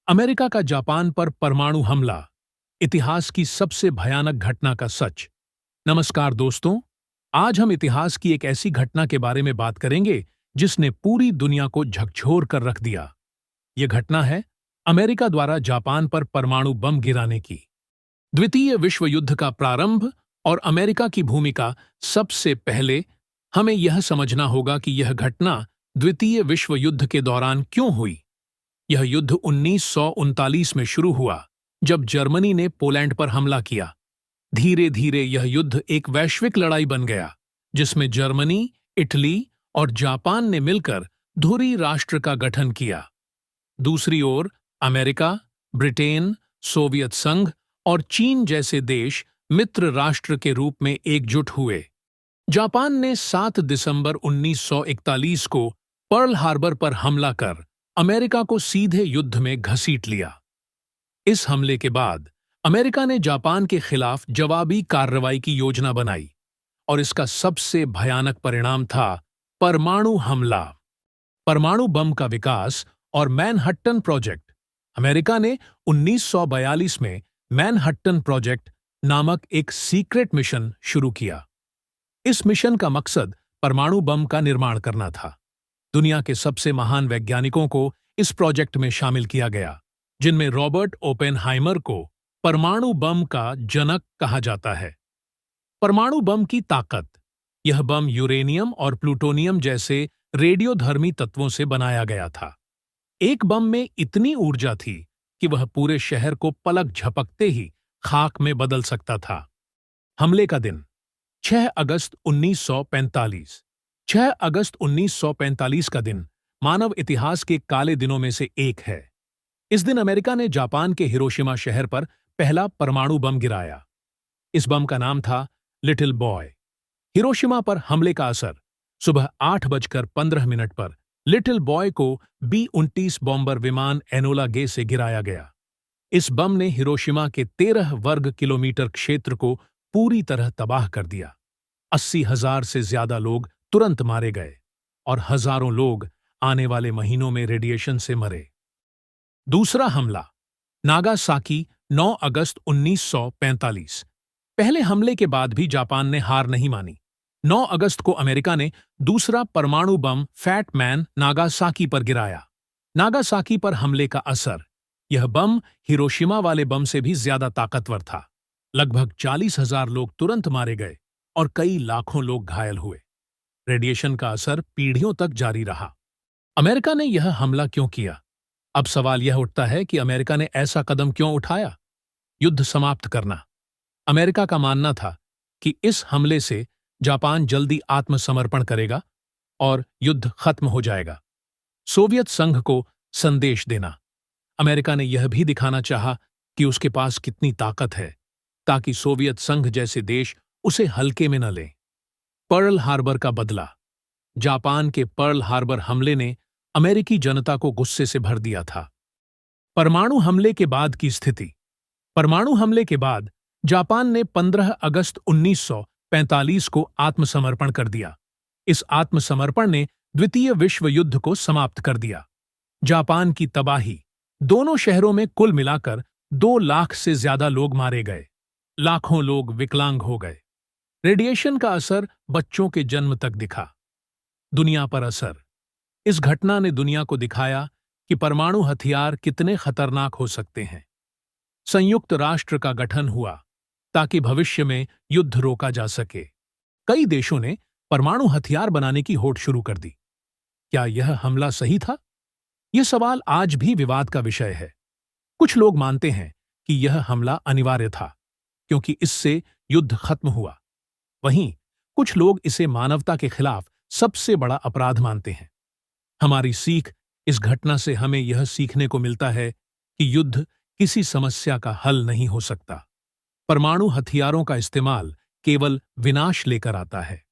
America का Japan पर परमाणु हमला, इतिहास की सबसे भयानक घटना का सच। नमस्कार दोस्तों, आज हम इतिहास की एक ऐसी घटना के बारे में बात करेंगे जिसने पूरी दुनिया को झकझोर कर रख दिया। यह घटना है अमेरिका द्वारा जापान पर परमाणु बम गिराने की। द्वितीय विश्व युद्ध का प्रारंभ और अमेरिका की भूमिका। सबसे पहले हमें यह समझना होगा कि यह घटना द्वितीय विश्व युद्ध के दौरान क्यों हुई। यह युद्ध 1939 में शुरू हुआ, जब जर्मनी ने पोलैंड पर हमला किया। धीरे धीरे यह युद्ध एक वैश्विक लड़ाई बन गया, जिसमें जर्मनी, इटली और जापान ने मिलकर धुरी राष्ट्र का गठन किया। दूसरी ओर अमेरिका, ब्रिटेन, सोवियत संघ और चीन जैसे देश मित्र राष्ट्र के रूप में एकजुट हुए। जापान ने 7 दिसंबर 1941 को पर्ल हार्बर पर हमला कर अमेरिका को सीधे युद्ध में घसीट लिया। इस हमले के बाद अमेरिका ने जापान के खिलाफ जवाबी कार्रवाई की योजना बनाई और इसका सबसे भयानक परिणाम था परमाणु हमला। परमाणु बम का विकास और मैनहट्टन प्रोजेक्ट। अमेरिका ने 1942 में मैनहट्टन प्रोजेक्ट नामक एक सीक्रेट मिशन शुरू किया। इस मिशन का मकसद परमाणु बम का निर्माण करना था। दुनिया के सबसे महान वैज्ञानिकों को इस प्रोजेक्ट में शामिल किया गया, जिनमें रॉबर्ट ओपेनहाइमर को परमाणु बम का जनक कहा जाता है। परमाणु बम की ताकत। यह बम यूरेनियम और प्लूटोनियम जैसे रेडियोधर्मी तत्वों से बनाया गया था। एक बम में इतनी ऊर्जा थी कि वह पूरे शहर को पलक झपकते ही खाक में बदल सकता था। हमले का दिन 6 अगस्त 1945। 6 अगस्त 1945 का दिन मानव इतिहास के काले दिनों में से एक है। इस दिन अमेरिका ने जापान के हिरोशिमा शहर पर पहला परमाणु बम गिराया। इस बम का नाम था लिटिल बॉय। हिरोशिमा पर हमले का असर। सुबह 8:15 पर लिटिल बॉय को B-29 बॉम्बर विमान एनोला गे से गिराया गया। इस बम ने हिरोशिमा के 13 वर्ग किलोमीटर क्षेत्र को पूरी तरह तबाह कर दिया। 80,000 से ज्यादा लोग तुरंत मारे गए और हजारों लोग आने वाले महीनों में रेडिएशन से मरे। दूसरा हमला, नागासाकी, 9 अगस्त 1945। पहले हमले के बाद भी जापान ने हार नहीं मानी। 9 अगस्त को अमेरिका ने दूसरा परमाणु बम फैट मैन नागासाकी पर गिराया। नागासाकी पर हमले का असर। यह बम हिरोशिमा वाले बम से भी ज्यादा ताकतवर था। लगभग 40,000 लोग तुरंत मारे गए और कई लाखों लोग घायल हुए। रेडिएशन का असर पीढ़ियों तक जारी रहा। अमेरिका ने यह हमला क्यों किया? अब सवाल यह उठता है कि अमेरिका ने ऐसा कदम क्यों उठाया? युद्ध समाप्त करना। अमेरिका का मानना था कि इस हमले से जापान जल्दी आत्मसमर्पण करेगा और युद्ध खत्म हो जाएगा। सोवियत संघ को संदेश देना। अमेरिका ने यह भी दिखाना चाहा कि उसके पास कितनी ताकत है, ताकि सोवियत संघ जैसे देश उसे हल्के में न लें। पर्ल हार्बर का बदला। जापान के पर्ल हार्बर हमले ने अमेरिकी जनता को गुस्से से भर दिया था। परमाणु हमले के बाद की स्थिति। परमाणु हमले के बाद जापान ने 15 अगस्त 1945 को आत्मसमर्पण कर दिया। इस आत्मसमर्पण ने द्वितीय विश्व युद्ध को समाप्त कर दिया। जापान की तबाही। दोनों शहरों में कुल मिलाकर 2 लाख से ज्यादा लोग मारे गए। लाखों लोग विकलांग हो गए। रेडिएशन का असर बच्चों के जन्म तक दिखा। दुनिया पर असर। इस घटना ने दुनिया को दिखाया कि परमाणु हथियार कितने खतरनाक हो सकते हैं। संयुक्त राष्ट्र का गठन हुआ ताकि भविष्य में युद्ध रोका जा सके। कई देशों ने परमाणु हथियार बनाने की होड़ शुरू कर दी। क्या यह हमला सही था? यह सवाल आज भी विवाद का विषय है। कुछ लोग मानते हैं कि यह हमला अनिवार्य था, क्योंकि इससे युद्ध खत्म हुआ। वहीं कुछ लोग इसे मानवता के खिलाफ सबसे बड़ा अपराध मानते हैं। हमारी सीख इस घटना से हमें यह सीखने को मिलता है कि युद्ध किसी समस्या का हल नहीं हो सकता। परमाणु हथियारों का इस्तेमाल केवल विनाश लेकर आता है।